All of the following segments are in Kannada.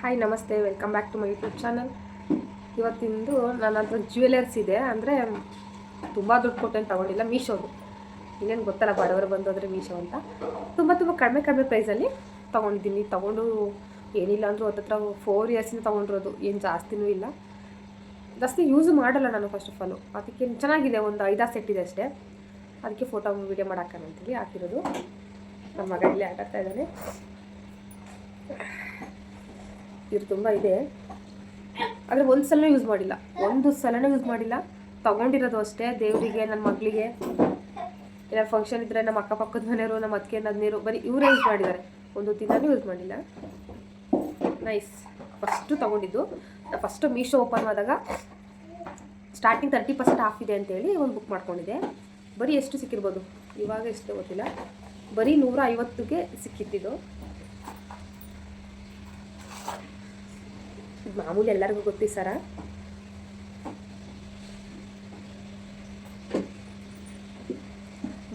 ಹಾಯ್ ನಮಸ್ತೆ, welcome back to my YouTube channel. ಇವತ್ತಿಂದು ನನ್ನ ಹತ್ರ ಜ್ಯುವೆಲರ್ಸ್ ಇದೆ. ಅಂದರೆ ತುಂಬ ದುಡ್ಡು ಕೊಟ್ಟು ತೊಗೊಂಡಿಲ್ಲ, ಮೀಶೋದು. ಇನ್ನೇನು ಗೊತ್ತಲ್ಲ, ಬಡವರು ಬಂದೋದ್ರೆ ಮೀಶೋ ಅಂತ. ತುಂಬ ಕಡಿಮೆ ಪ್ರೈಸಲ್ಲಿ ತೊಗೊಂಡಿದ್ದೀನಿ. ತೊಗೊಂಡು ಏನಿಲ್ಲ ಅಂದರೂ ಹತ್ತತ್ರ 4 ಇಯರ್ಸಿಂದ ತೊಗೊಂಡಿರೋದು, ಏನು ಜಾಸ್ತಿನೂ ಇಲ್ಲ. ಜಾಸ್ತಿ ಯೂಸ್ ಮಾಡಲ್ಲ ನಾನು ಫಸ್ಟ್ ಆಫ್ ಆಲು. ಅದಕ್ಕೆ ಚೆನ್ನಾಗಿದೆ, ಒಂದು 5-6 ಸೆಟ್ ಇದೆ ಅಷ್ಟೇ. ಅದಕ್ಕೆ ಫೋಟೋ ವೀಡಿಯೋ ಮಾಡೋಕ್ಕಂತೇಳಿ ಹಾಕಿರೋದು. ನಮ್ಮ ಮಗ ಇಲ್ಲೇ ಆಟಾಡ್ತಾ ಇದ್ದಾನೆ. ಇವ್ರು ತುಂಬ ಇದೆ, ಆದರೆ ಒಂದು ಸಲನೂ ಯೂಸ್ ಮಾಡಿಲ್ಲ. ತೊಗೊಂಡಿರೋದು ಅಷ್ಟೇ, ದೇವರಿಗೆ, ನನ್ನ ಮಗಳಿಗೆ, ಇಲ್ಲ ಫಂಕ್ಷನ್ ಇದ್ದರೆ ನಮ್ಮ ಅಕ್ಕಪಕ್ಕದ ಮನೆಯವರು, ನಮ್ಮ ಅತ್ತಿಗೆ ನದಿನೀರು, ಬರೀ ಇವರೇ ಯೂಸ್ ಮಾಡಿದ್ದಾರೆ. ಒಂದು ದಿನವೂ ಯೂಸ್ ಮಾಡಿಲ್ಲ. ನೈಸ್. ಫಸ್ಟು ತೊಗೊಂಡಿದ್ದು ಫಸ್ಟು ಮೀಶೋ ಓಪನ್ ಆದಾಗ ಸ್ಟಾರ್ಟಿಂಗ್ 30% ಆಫ್ ಇದೆ ಅಂತೇಳಿ ಒಂದು ಬುಕ್ ಮಾಡ್ಕೊಂಡಿದ್ದೆ. ಬರೀ ಎಷ್ಟು ಸಿಕ್ಕಿರ್ಬೋದು, ಇವಾಗ ಎಷ್ಟು ಗೊತ್ತಿಲ್ಲ, ಬರೀ 150ಗೆ ಸಿಕ್ಕಿತ್ತಿದ್ದು. ಮಾಮೂಲಿ ಎಲ್ಲರಿಗೂ ಗೊತ್ತಿ ಸರ.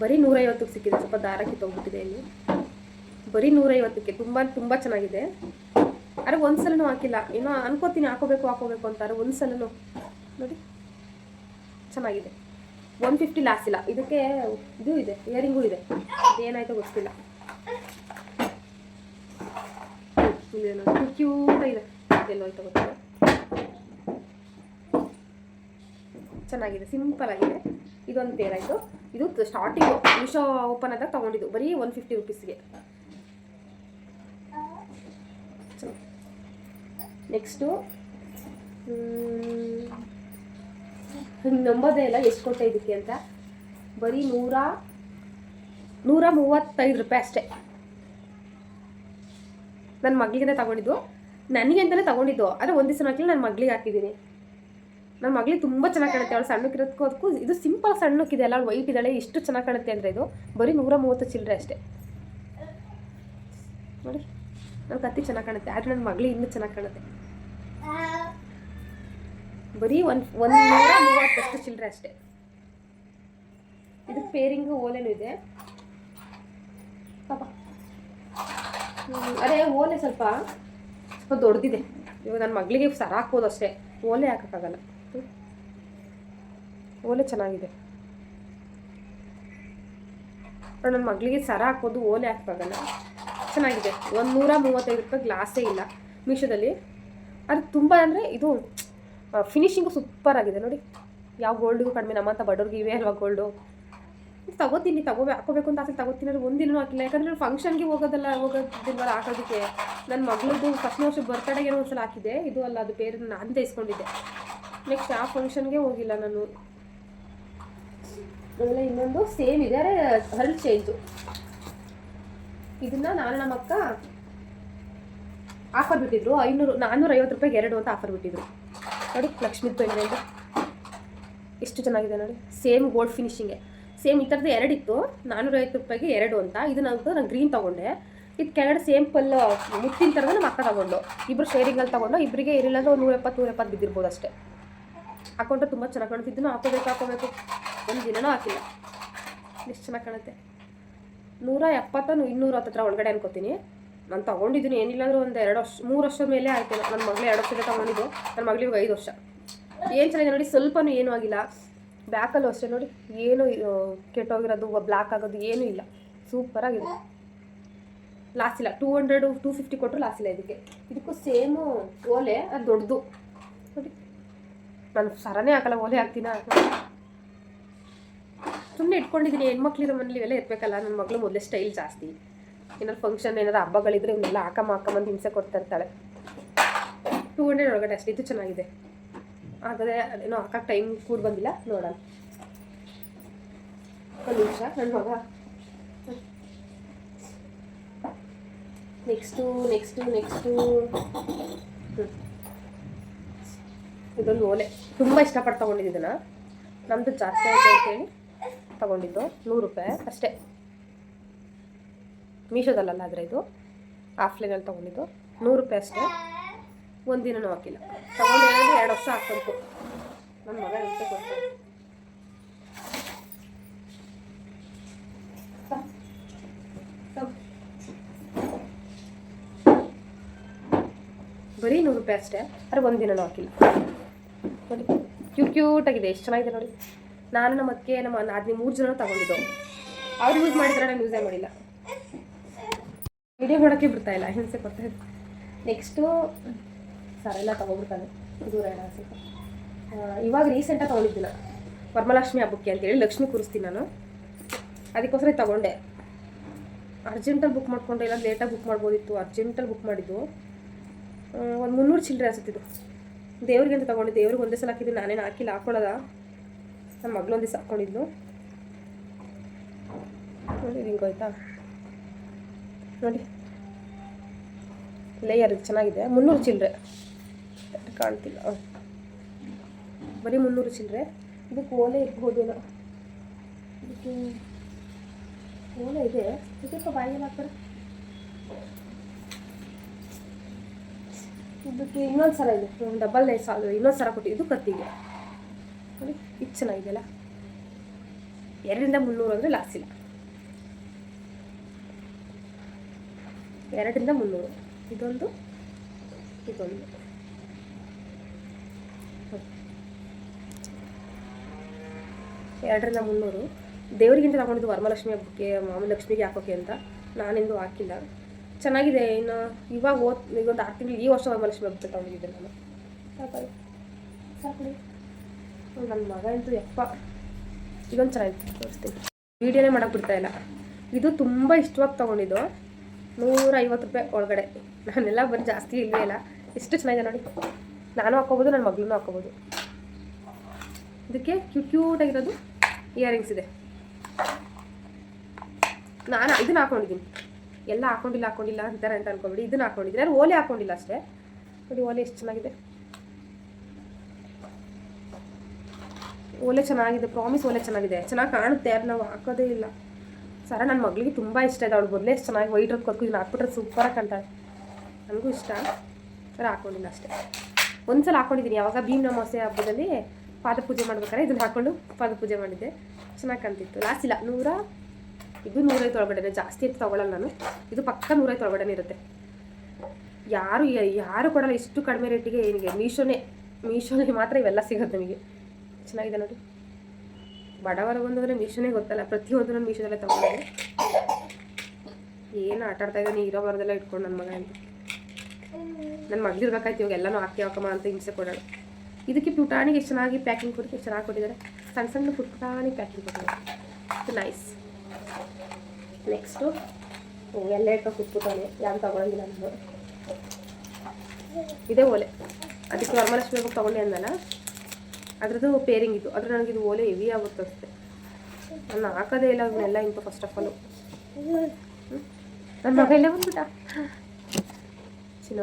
ಬರೀ 150ಕ್ಕೆ ಸಿಕ್ಕಿದೆ. ಸ್ವಲ್ಪ ದಾರ ಕಿತ್ತೋಗ್ಬಿಟ್ಟಿದೆ ಇಲ್ಲಿ. ಬರೀ 150ಕ್ಕೆ ತುಂಬ ಚೆನ್ನಾಗಿದೆ. ಅರೆ ಒಂದು ಸಲನೂ ಹಾಕಿಲ್ಲ, ಏನೋ ಅನ್ಕೋತೀನಿ ಹಾಕೋಬೇಕು ಅಂತಾರೆ. ಒಂದು ಸಲನೂ ನೋಡಿ, ಚೆನ್ನಾಗಿದೆ. 150 ಲಾಸ್ ಇಲ್ಲ. ಇದಕ್ಕೆ ಇದು ಇದೆ, ಇಯರಿಂಗೂ ಇದೆ. ಏನಾಯ್ತೋ ಗೊತ್ತಿಲ್ಲ. ಕ್ಯೂಟ್ ಇದೆ, ಎಲ್ಲೋಯ್ತೋ ಗೊತ್ತಿಲ್ಲ. ಚೆನ್ನಾಗಿದೆ, ಸಿಂಪಲ್ ಆಗಿದೆ. ಇದೊಂದು ಪೇರ್ ಆಯಿತು. ಇದು ಸ್ಟಾರ್ಟಿಂಗು ಮೀಶೋ ಓಪನ್ ಆದಾಗ ತೊಗೊಂಡಿದ್ದು, ಬರೀ 150 ರುಪೀಸ್ಗೆ. ನೆಕ್ಸ್ಟು ನಂಬೋದೇ ಇಲ್ಲ ಎಷ್ಟು ಕೊಟ್ಟೆ ಇದಕ್ಕೆ ಅಂತ. ಬರೀ 135 ರೂಪಾಯಿ ಅಷ್ಟೇ. ನನ್ನ ಮಗಳಿಗೆ ತಗೊಂಡಿದ್ದು, ನನಗೆ ಅಂತಲೇ ತಗೊಂಡಿದ್ದು. ಆದರೆ ಒಂದು ದಿವಸ ಹಾಕಿಲ್ಲ, ನನ್ನ ಮಗಳಿಗೆ ಹಾಕಿದ್ದೀನಿ. ನನ್ನ ಮಗಳಿಗೆ ತುಂಬ ಚೆನ್ನಾಗಿ ಕಾಣುತ್ತೆ. ಅವಳು ಸಣ್ಣಕ್ಕಿರೋದಕ್ಕೂ ಅದಕ್ಕೂ ಇದು ಸಿಂಪಲ್ ಸಣ್ಣಕ್ಕಿದೆ ಅಲ್ಲ, ಅವಳು ವೈಟ್ ಇದ್ದಾಳೆ. ಎಷ್ಟು ಚೆನ್ನಾಗಿ ಕಾಣುತ್ತೆ ಅಂದರೆ ಇದು ಬರೀ 130 ಚಿಲ್ಲರೆ ಅಷ್ಟೇ. ನೋಡಿ, ನನ್ನ ಕತ್ತಿ ಚೆನ್ನಾಗಿ ಕಾಣುತ್ತೆ, ಆದರೆ ನನ್ನ ಮಗಳಿಗೆ ಇನ್ನೂ ಚೆನ್ನಾಗಿ ಕಾಣುತ್ತೆ. ಬರೀ 130 ಚಿಲ್ಲರೆ ಅಷ್ಟೇ. ಇದಕ್ಕೆ ಪೇರಿಂಗು ಓಲೆನೂ ಇದೆ ಪಾಪ. ಅದೇ ಓಲೆ ಸ್ವಲ್ಪ ದೊಡ್ಡದಿದೆ. ಇವಾಗ ನನ್ನ ಮಗಳಿಗೆ ಸರ ಹಾಕ್ಬೋದು ಅಷ್ಟೇ, ಓಲೆ ಹಾಕೋಕ್ಕಾಗಲ್ಲ. ಓಲೆ ಚೆನ್ನಾಗಿದೆ. ನನ್ನ ಮಗಳಿಗೆ ಸರ ಹಾಕ್ಬೋದು, ಓಲೆ ಹಾಕೋಕ್ಕಾಗಲ್ಲ. ಚೆನ್ನಾಗಿದೆ. 135 ರೂಪಾಯಿ, ಗ್ಲಾಸೇ ಇಲ್ಲ ಮೀಶೋದಲ್ಲಿ. ಅದು ತುಂಬ ಅಂದರೆ ಇದು ಫಿನಿಶಿಂಗು ಸೂಪರ್ ಆಗಿದೆ ನೋಡಿ. ಯಾವ ಗೋಲ್ಡಿಗೂ ಕಡಿಮೆ. ನಮ್ಮಂಥ ಬಡವ್ರಿಗೆ ಇವೇ ಅಲ್ವಾ ಗೋಲ್ಡು. ಹಾಕೋಬೇಕು ಅಂತ ಆಸೆ ತಗೋತೀನಿ. ಅಂದರೆ ಒಂದಿನೂ ಹಾಕಿಲ್ಲ, ಯಾಕಂದರೆ ಫಂಕ್ಷನ್ಗೆ ಹೋಗೋದಿಲ್ವಲ್ಲ ಹಾಕೋದಕ್ಕೆ. ನನ್ನ ಮಗಳದ್ದು ಫಸ್ಟ್ನೇ ವರ್ಷ ಬರ್ತಡೆಗೆ ಏನೋ ಒಂದ್ಸಲ ಹಾಕಿದೆ. ಇದು ಅಲ್ಲ, ಅದು ಬೇರೆ ನಾನು ತರಿಸ್ಕೊಂಡಿದ್ದೆ. ನೆಕ್ಸ್ಟ್ ಆ ಫಂಕ್ಷನ್ಗೆ ಹೋಗಿಲ್ಲ ನಾನು. ಆಮೇಲೆ ಇನ್ನೊಂದು ಸೇಮ್ ಇದೆ, ಹರಳು ಚೇಂಜು. ಇದನ್ನು ನಾನು ನಮ್ಮ ಅಕ್ಕ ಆಫರ್ ಬಿಟ್ಟಿದ್ರು. 450 ರೂಪಾಯಿಗೆ 2 ಅಂತ ಆಫರ್ ಬಿಟ್ಟಿದ್ರು ನೋಡಿ. ಲಕ್ಷ್ಮೀ ಪೆಂಡೆ ಅಂತ ಎಷ್ಟು ಚೆನ್ನಾಗಿದೆ ನೋಡಿ. Same gold ಫಿನಿಶಿಂಗೆ. ಸೇಮ್ ಈ ಥರದ್ದು 2 ಇತ್ತು. 450 ರೂಪಾಯಿಗೆ 2 ಅಂತ. ಇದು ನಾನು ಗ್ರೀನ್ ತೊಗೊಂಡೆ. ಇದು ಕೆಳಗಡೆ ಸೇಮ್ ಮುತ್ತಿನ ಥರದ ನಮ್ಮ ಅಕ್ಕ ತೊಗೊಂಡು, ಇಬ್ಬರು ಶೇರಿಂಗಲ್ಲಿ ತೊಗೊಂಡು, ಇಬ್ಬರಿಗೆ ಇರಲಿಲ್ಲ ಅಂದ್ರೆ 170 ಬಿದ್ದಿರ್ಬೋದು ಅಷ್ಟೇ. ಹಾಕೊಂಡ್ರೆ ತುಂಬ ಚೆನ್ನಾಗಿ ಕಾಣುತ್ತೆ. ಇದನ್ನು ಹಾಕೋಬೇಕು. ಒಂದು ದಿನನೂ ಹಾಕಿಲ್ಲ, ಎಷ್ಟು ಚೆನ್ನಾಗಿ ಕಾಣುತ್ತೆ. 170 200 ಹತ್ರ ಒಳಗಡೆ ಅನ್ಕೋತೀನಿ. ನಾನು ತೊಗೊಂಡಿದ್ದೀನಿ, ಏನಿಲ್ಲ ಅಂದರೂ ಒಂದು 2 ವರ್ಷ 3 ವರ್ಷದ ಮೇಲೆ ಆಯ್ತು. ನನ್ನ ಮಗಳು 2 ವರ್ಷದ ತೊಗೊಂಡಿದ್ದು, ನನ್ನ ಮಗಳಿಗೆ 5 ವರ್ಷ. ಏನು ಚೆನ್ನಾಗಿದೆ ನೋಡಿ, ಸ್ವಲ್ಪನೂ ಏನೂ ಆಗಿಲ್ಲ. ಬ್ಯಾಕಲ್ಲೂ ಅಷ್ಟೇ ನೋಡಿ, ಏನು ಕೆಟ್ಟೋಗಿರೋದು, ಬ್ಲ್ಯಾಕ್ ಆಗೋದು ಏನೂ ಇಲ್ಲ. ಸೂಪರಾಗಿದೆ, ಲಾಸ್ ಇಲ್ಲ. 250 ಕೊಟ್ಟರು ಲಾಸ್ ಇಲ್ಲ. ಇದಕ್ಕೂ ಸೇಮು ಓಲೆ, ಅದು ದೊಡ್ಡದು ನೋಡಿ. ನಾನು ಸರನೇ ಹಾಕಲ್ಲ, ಓಲೆ ಹಾಕ್ತೀನ. ಸುಮ್ಮನೆ ಇಟ್ಕೊಂಡಿದ್ದೀನಿ. ಹೆಣ್ಮಕ್ಳಿರೋ ಮನೇಲಿ ಇವೆಲ್ಲ ಇರಬೇಕಲ್ಲ. ನನ್ನ ಮಗಳು ಮೊದಲೇ ಸ್ಟೈಲ್ ಜಾಸ್ತಿ. ಏನಾದ್ರು ಫಂಕ್ಷನ್, ಏನಾದ್ರು ಹಬ್ಬಗಳಿದ್ರೆ ಇವನ್ನೆಲ್ಲ ಹಾಕಂಬಂದು ಹಿಂಸೆ ಕೊಡ್ತಾ ಇರ್ತಾಳೆ. 200 ಒಳಗಡೆ ಅಷ್ಟೇ. ಇದು ಚೆನ್ನಾಗಿದೆ. ಹಾಗಾದರೆ ಏನೋ ಹಾಕೋಕ್ಕೆ ಟೈಮ್ ಕೂಡ ಬಂದಿಲ್ಲ, ನೋಡೋಣ ಒಂದು ನಿಮಿಷ. ನನ್ನ ಮಗ ನೆಕ್ಸ್ಟು ಇದೊಂದು ಓಲೆ ತುಂಬ ಇಷ್ಟಪಟ್ಟು ತೊಗೊಂಡಿದ್ದನ್ನು. ನಮ್ಮದು ಜಾಸ್ತಿ ಆಯಿತು ಅಂತೇಳಿ ತೊಗೊಂಡಿದ್ದು. 100 ರೂಪಾಯಿ ಅಷ್ಟೇ. ಮೀಶೋದಲ್ಲ, ಆದರೆ ಇದು ಆಫ್ಲೈನಲ್ಲಿ ತೊಗೊಂಡಿದ್ದು. 100 ರೂಪಾಯಿ ಅಷ್ಟೇ. ಒಂದಿನೂ ಹಾಕಿಲ್ಲ. ತೊಗೊಂಡು 2 ವರ್ಷ ಹಾಕ್ಬೇಕು. ನನ್ನ ಮಗ ಎಂತ ಕೊಡ್ತಾನೆ. ಬರೀ 100 ರೂಪಾಯಿ ಅಷ್ಟೇ. ಆದರೆ ಒಂದಿನೂ ಹಾಕಿಲ್ಲ ನೋಡಿ. ಕ್ಯೂಟಾಗಿದೆ, ಎಷ್ಟು ಚೆನ್ನಾಗಿದೆ ನೋಡಿ. ನಾನು ನಮ್ಮ ಅಕ್ಕೆ ನಮ್ಮ ನಾದಿನಿ 3 ಜನ ತಗೊಂಡಿದ್ದು. ಅವ್ರು ಯೂಸ್ ಮಾಡಿದ್ರೆ ನಾನು ಯೂಸೇ ಮಾಡಿಲ್ಲ. ವಿಡಿಯೋ ಮಾಡೋಕ್ಕೆ ಬಿಡ್ತಾಯಿಲ್ಲ, ಹಿಂಸೆ ಕೊಡ್ತಾ ಇದ್ದೆ. ನೆಕ್ಸ್ಟು ಸರೆಲ್ಲ ತೊಗೊಬಿಡ್ತಾನೆ ದೂರ ಇಲ್ಲ ಸ್ವಲ್ಪ. ಇವಾಗ ರೀಸೆಂಟಾಗಿ ತೊಗೊಂಡಿದ್ದಿಲ್ಲ, ವರಮಹಾಲಕ್ಷ್ಮಿ ಹಬ್ಬಕ್ಕೆ ಅಂತೇಳಿ ಲಕ್ಷ್ಮಿ ಕೂರಿಸ್ತೀನಿ ನಾನು, ಅದಕ್ಕೋಸ್ಕರ ತೊಗೊಂಡೆ. ಅರ್ಜೆಂಟಲ್ಲಿ ಬುಕ್ ಮಾಡ್ಕೊಂಡೆ, ಇಲ್ಲ ಲೇಟಾಗಿ ಬುಕ್ ಮಾಡ್ಬೋದಿತ್ತು. ಅರ್ಜೆಂಟಲ್ಲಿ ಬುಕ್ ಮಾಡಿದ್ದು ಒಂದು 300 ಚಿಲ್ಲರೆ ಅನಿಸುತ್ತಿದ್ದು. ದೇವ್ರಿಗೆ ಅಂತ ತೊಗೊಂಡಿದ್ದು. ದೇವ್ರಿಗೆ ಒಂದೇ ಸಲ ಹಾಕಿದ್ದು, ನಾನೇನು ಹಾಕಿಲ್ಲ, ಹಾಕೊಳ್ಳೋದ ನನ್ನ ಮಗಳು ಒಂದೇ ಹಾಕ್ಕೊಂಡಿದ್ದು ನೋಡಿ. ಹಿಂಗೋಯ್ತಾ ನೋಡಿ, ಲೇಯರ್ ಚೆನ್ನಾಗಿದೆ. 300 ಚಿಲ್ಲರೆ ಕಾಣ್ತಿಲ್ಲ, ಬರೀ 300 ಚಿಲ್ಲರೆ. ಇದಕ್ಕೆ ಓಲೆ ಇರ್ಬೋದೇನೋ, ಇದಕ್ಕೆ ಓಲೆ ಇದೆ. ಇದಕ್ಕೆ ಬಾಯಿಗೆ ಹಾಕ್ತಾರೆ. ಇದಕ್ಕೆ ಇನ್ನೊಂದು ಸರ ಇದೆ, ಡಬಲ್ ಸಾಲು ಇನ್ನೊಂದು ಸರ ಕೊಟ್ಟಿದ್ದು ಕತ್ತಿಗೆ ನೋಡಿ. ಇದು ಚೆನ್ನಾಗಿದೆಯಲ್ಲ. 2ರಿಂದ 300 ಅಂದರೆ ಲಾಸ್ ಇಲ್ಲ. 2ರಿಂದ 300 ಇದೊಂದು 2ರಿಂದ 300. ದೇವರಿಗಿಂತ ತಗೊಂಡಿದ್ದು ವರಮಹಾಲಕ್ಷ್ಮಿ ಹಬ್ಬಕ್ಕೆ, ಮಾಮೂಲಿ ಲಕ್ಷ್ಮಿಗೆ ಹಾಕೋಕೆ ಅಂತ. ನಾನಿಂದು ಹಾಕಿಲ್ಲ. ಚೆನ್ನಾಗಿದೆ. ಇನ್ನು ಇವಾಗ ಈಗೊಂದು 6 ತಿಂಗಳು ಈ ವರ್ಷ ವರಮಹಾಲಕ್ಷ್ಮಿ ಹಬ್ಬಕ್ಕೆ ತಗೊಂಡಿದ್ದೆ ನಾನು. ಸಾಕು ನನ್ನ ಮಗ ಅಂತೂ ಯಪ್ಪ. ಇದೊಂದು ಚೆನ್ನಾಗಿತ್ತು, ತೋರಿಸ್ತೀನಿ. ವೀಡಿಯೋನೇ ಮಾಡೋಕ್ಕೆ ಬಿಡ್ತಾಯಿಲ್ಲ. ಇದು ತುಂಬ ಇಷ್ಟವಾಗಿ ತೊಗೊಂಡಿದ್ದು, 150 ರೂಪಾಯಿ ಒಳಗಡೆ. ನಾನೆಲ್ಲ ಬರೀ ಜಾಸ್ತಿ ಇಲ್ಲವೇ ಇಲ್ಲ. ಎಷ್ಟು ಚೆನ್ನಾಗಿದೆ ನೋಡಿ. ನಾನು ಹಾಕ್ಕೋಬೋದು, ನನ್ನ ಮಗಳೂ ಹಾಕ್ಕೋಬೋದು. ಇದಕ್ಕೆ ಕ್ಯೂಟಾಗಿರೋದು ಇಯರಿಂಗ್ಸ್ ಇದೆ. ನಾನು ಇದನ್ನು ಹಾಕ್ಕೊಂಡಿದ್ದೀನಿ. ಎಲ್ಲ ಹಾಕ್ಕೊಂಡಿಲ್ಲ ಅಂತಾರೆ ಅಂತ ಅನ್ಕೊಬಿಡಿ. ಇದನ್ನು ಹಾಕ್ಕೊಂಡಿದ್ದೀನಿ. ನಾನು ಓಲೆ ಹಾಕ್ಕೊಂಡಿಲ್ಲ ಅಷ್ಟೇ ನೋಡಿ. ಓಲೆ ಎಷ್ಟು ಚೆನ್ನಾಗಿದೆ. ಓಲೆ ಚೆನ್ನಾಗಿದೆ, ಪ್ರಾಮಿಸ್ ಓಲೆ ಚೆನ್ನಾಗಿದೆ, ಚೆನ್ನಾಗಿ ಕಾಣುತ್ತೆ. ಯಾರು ನಾವು ಹಾಕೋದೇ ಇಲ್ಲ. ಸರ ನನ್ನ ಮಗಳಿಗೆ ತುಂಬ ಇಷ್ಟ ಇದೆ. ಅವಳು ಮೊದಲೇ ಎಷ್ಟು ಚೆನ್ನಾಗಿ ವೈಟ್ ರೋದ್ ಕೊತ್ಕು ಇದನ್ನು ಹಾಕ್ಬಿಟ್ರೆ ಸೂಪರಾಗಿ ಕಾಣ್ತಾಳೆ. ನನಗೂ ಇಷ್ಟ. ಸರ ಹಾಕ್ಕೊಂಡಿಲ್ಲ ಅಷ್ಟೇ. ಒಂದು ಸಲ ಹಾಕ್ಕೊಂಡಿದ್ದೀನಿ, ಯಾವಾಗ ಭೀಮ್ ಅಮಾವಾಸ್ಯೆ ಹಬ್ಬದಲ್ಲಿ ಪಾದಪೂಜೆ ಮಾಡ್ಬೇಕಾದ್ರೆ ಇದನ್ನು ಹಾಕ್ಕೊಂಡು ಪಾದಪೂಜೆ ಮಾಡಿದ್ದೆ. ಚೆನ್ನಾಗಿ ಕಾಣ್ತಿತ್ತು. ಲಾಸ್ಟ್ ಇಲ್ಲ 150 ಒಳಗಡೆ, ಜಾಸ್ತಿ ಅಂತ ತೊಗೊಳ್ಳಲ್ಲ ನಾನು. ಇದು ಪಕ್ಕ 150 ಒಳಗಡೆ ಇರುತ್ತೆ. ಯಾರು ಕೊಡಲ್ಲ ಇಷ್ಟು ಕಡಿಮೆ ರೇಟಿಗೆ. ಏನಿಗೆ ಮೀಶೋನಲ್ಲಿ ಮಾತ್ರ ಇವೆಲ್ಲ ಸಿಗುತ್ತೆ ನಿಮಗೆ. ಚೆನ್ನಾಗಿದೆ ನೋಡಿ. ಬಡವರ ಬಂದರೆ ಮೀಶೋನೇ ಗೊತ್ತಲ್ಲ, ಪ್ರತಿಯೊಂದು ನಾನು ಮೀಶೋದಲ್ಲೇ ತೊಗೊಂಡೆ. ಏನು ಆಟ ಆಡ್ತಾ ಇದ್ದಾನೆ, ಇರೋ ಬರೋದೆಲ್ಲ ಇಟ್ಕೊಂಡು ನನ್ನ ಮಗ ಅಂತ. ನನ್ನ ಮಗಳಿರ್ಬೇಕಾಯ್ತು ಇವಾಗ ಎಲ್ಲನೂ ಹಾಕಮ್ಮ ಅಂತ ಹಿಂಸೆ ಕೊಡೋಣ. ಇದಕ್ಕೆ ಪುಟಾಣಿಗೆ ಎಷ್ಟು ಚೆನ್ನಾಗಿ ಪ್ಯಾಕಿಂಗ್ ಕೊಟ್ಟು ಎಷ್ಟು ಚೆನ್ನಾಗಿ ಕೊಟ್ಟಿದ್ದಾರೆ. ಸಣ್ಣ ಪುಟಾಣಿ ಪ್ಯಾಕಿಂಗ್ ಕೊಟ್ಟಿದ್ದಾರೆ. ನೈಸ್. ನೆಕ್ಸ್ಟು ಎಲ್ಲ ಇಟ್ಕೊಂಡು ಕುತ್ಬಿಟ್ಟವನೆ, ಯಾರು ತೊಗೊಳಂಗಿಲ್ಲ ನಾನು. ಇದೇ ಓಲೆ, ಅದಕ್ಕೆ ವರಮಹಾಲಕ್ಷ್ಮಿ ಹಬ್ಬಕ್ಕೆ ತೊಗೊಂಡೆ ಅಂದಲ್ಲ, ಅದ್ರದ್ದು ಪೇರಿಂಗ್ ಇದು. ಆದರೆ ನನಗಿದು ಓಲೆ ಹೆವಿ ಆಗುತ್ತೆ ಅಷ್ಟೆ. ನಾನು ಹಾಕೋದೇ ಇಲ್ಲ ಅವನ್ನೆಲ್ಲ ಇಂಟು. ಫಸ್ಟ್ ಆಫ್ ಆಲು ನನ್ನ ಮಗ ಇಲ್ಲೇ ಬಂದ್ಬಿಟ್ಟ. ಚಿನ್ನ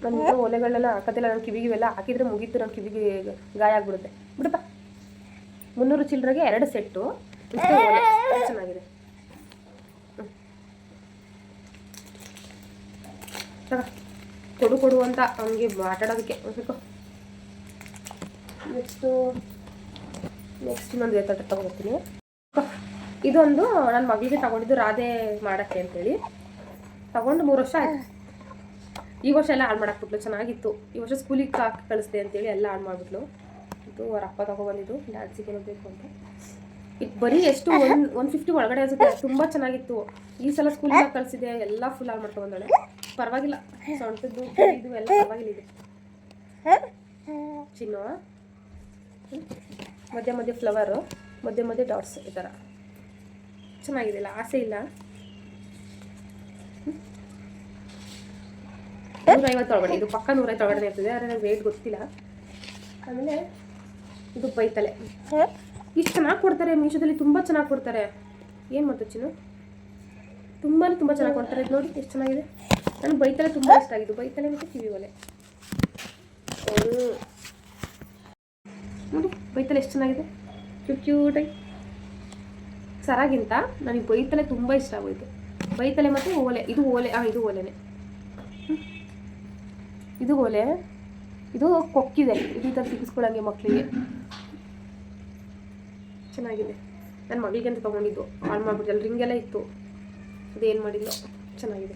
ನನ್ನ ಓಲೆಗಳನ್ನೆಲ್ಲ ಹಾಕೋದಿಲ್ಲ. ನನ್ನ ಕಿವಿಗೆಲ್ಲ ಹಾಕಿದರೆ ಮುಗೀತು, ನನ್ನ ಕಿವಿಗೆ ಗಾಯ ಆಗ್ಬಿಡುತ್ತೆ. ಬಿಡಪ್ಪ. 300 ಚಿಲ್ಲರೆಗೆ 2 ಸೆಟ್ಟು. ಇಷ್ಟೇ ಓಲೆ, ಚೆನ್ನಾಗಿದೆ. ಕೊಡು ಅಂತ ಅವನಿಗೆ ಆಟಾಡೋದಕ್ಕೆ. ನೆಕ್ಸ್ಟ್ ಇನ್ನೊಂದು ಎತ್ತಟ ತೊಗೊಳ್ತೀನಿ. ಇದೊಂದು ನನ್ನ ಮಗಳಿಗೆ ತಗೊಂಡಿದ್ದು, ರಾಧೆ ಮಾಡೋಕ್ಕೆ ಅಂತೇಳಿ ತಗೊಂಡು 3 ವರ್ಷ ಆಯಿತು. ಈ ವರ್ಷ ಎಲ್ಲ ಹಾಳು ಮಾಡಾಕ್ಬಿಟ್ಲು. ಚೆನ್ನಾಗಿತ್ತು. ಈ ವರ್ಷ ಸ್ಕೂಲಿಗೆ ಹಾಕಿ ಕಳಿಸ್ದೆ ಅಂತೇಳಿ ಎಲ್ಲ ಹಾಳು ಮಾಡಿಬಿಟ್ಲು. ಇದು ಅವ್ರ ಅಪ್ಪ ತೊಗೊಬಂದಿದ್ದು ಡ್ಯಾನ್ಸಿಗೆ ಬೇಕು ಅಂತ. ಇದು ಬರೀ ಎಷ್ಟು 150 ಒಳಗಡೆ ಅನ್ಸುತ್ತೆ. ತುಂಬ ಚೆನ್ನಾಗಿತ್ತು. ಈ ಸಲ ಸ್ಕೂಲಿಗೆ ಕಳಿಸಿದೆ, ಎಲ್ಲ ಫುಲ್ ಹಾಳು ಮಾಡ್ಕೊಬಂದಾಳೆ. ಪರವಾಗಿಲ್ಲ, ಸೊಂಟದ್ದು ಇದು ಎಲ್ಲ ಪರವಾಗಿಲ್ಲ. ಇದೆ ಚಿನ್ನು ಮಧ್ಯೆ ಫ್ಲವರು, ಮಧ್ಯೆ ಡಾಟ್ಸ್, ಈ ಥರ ಚೆನ್ನಾಗಿದೆ. ಇಲ್ಲ ಆಸೆ ಇಲ್ಲ. 150 ಒಳಗಡೆ. ಇದು ಪಕ್ಕ 150 ಒಳಗಡೆ ಇರ್ತದೆ, ಆದರೆ ನನಗೆ ರೇಟ್ ಗೊತ್ತಿಲ್ಲ. ಆಮೇಲೆ ಇದು ಬೈತಲೆ. ಇಷ್ಟು ಚೆನ್ನಾಗಿ ಕೊಡ್ತಾರೆ ಮೀಶೋದಲ್ಲಿ, ತುಂಬ ಚೆನ್ನಾಗಿ ಕೊಡ್ತಾರೆ. ಏನು ಮಾಡ್ತಾರೆ ಚಿನ್ನು, ತುಂಬ ಚೆನ್ನಾಗಿ ಕೊಡ್ತಾರೆ. ಇದು ನೋಡಿ ಎಷ್ಟು ಚೆನ್ನಾಗಿದೆ. ನನಗೆ ಬೈತಲೆ ತುಂಬ ಇಷ್ಟ ಆಗಿದ್ದು. ಬೈತಲೆ ಮತ್ತು ಕಿವಿ ಒಲೆ ನೋಡಿ. ಬೈತಲೆ ಎಷ್ಟು ಚೆನ್ನಾಗಿದೆ, ಕ್ಯೂಟಾಗಿ. ಸರಾಗಿಂತ ನನಗೆ ಬೈತಲೆ ತುಂಬ ಇಷ್ಟ ಆಗೋಯ್ತು. ಬೈತಲೆ ಮತ್ತು ಓಲೆ. ಇದು ಓಲೆ, ಇದು ಓಲೆನೇ. ಇದು ಓಲೆ. ಇದು ಕೊಕ್ಕಿದೆ. ಇದು ಈ ಥರ ಸಿಗಿಸ್ಕೊಳ್ಳಂಗೆ ಮಕ್ಕಳಿಗೆ ಚೆನ್ನಾಗಿದೆ. ನನ್ನ ಮಗಳಿಗೆ ಅಂತ ತೊಗೊಂಡಿದ್ದು, ಹಾಳು ಮಾಡಿಬಿಟ್ಟು ರಿಂಗೆಲ್ಲ ಇತ್ತು, ಅದೇನು ಮಾಡಿಲ್ಲ. ಚೆನ್ನಾಗಿದೆ.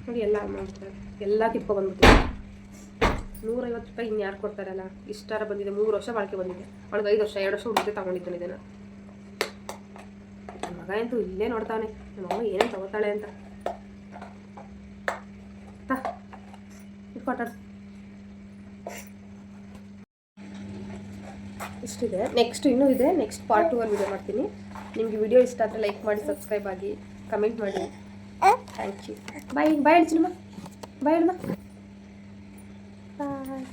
ನೋಡಿ ಎಲ್ಲ ಮಾಡ್ತಾರೆ, ಎಲ್ಲ ಕಿತ್ಕೊಬಂದ್ಬಿಟ್ಟಿದೆ. 150 ರೂಪಾಯಿ ಇನ್ಯಾರು ಕೊಡ್ತಾರಲ್ಲ, ಇಷ್ಟಾರ ಬಂದಿದೆ. 3 ವರ್ಷ ಬಾಳಿಕೆ ಬಂದಿದೆ. ಅವಳಿಗೆ 5 ವರ್ಷ 2 ವರ್ಷ ಹುಡುಗಿ ತಗೊಂಡಿದ್ದಾನೆ ಇದನ್ನು. ನನ್ನ ಮಗ ಅಂತೂ ಇಲ್ಲೇ ನೋಡ್ತಾನೆ ನಮ್ಮಮ್ಮ ಏನೇನು ತಗೋತಾಳೆ ಅಂತ. ಇಟ್ಕೊಟ್ಟ ಇಷ್ಟಿದೆ. ನೆಕ್ಸ್ಟ್ ಇನ್ನೂ ಇದೆ. ನೆಕ್ಸ್ಟ್ ಪಾರ್ಟ್ 2 ಅಲ್ಲಿ ವಿಡಿಯೋ ಮಾಡ್ತೀನಿ. ನಿಮಗೆ ವಿಡಿಯೋ ಇಷ್ಟ ಆದರೆ ಲೈಕ್ ಮಾಡಿ, ಸಬ್ಸ್ಕ್ರೈಬ್ ಆಗಿ, ಕಮೆಂಟ್ ಮಾಡಿ. Thank you. ಬಾಯ್ ಬಾಯ್ ಅಣ್ಣ, ಬಾಯ್ ಅಣ್ಣ, ಬಾಯ್.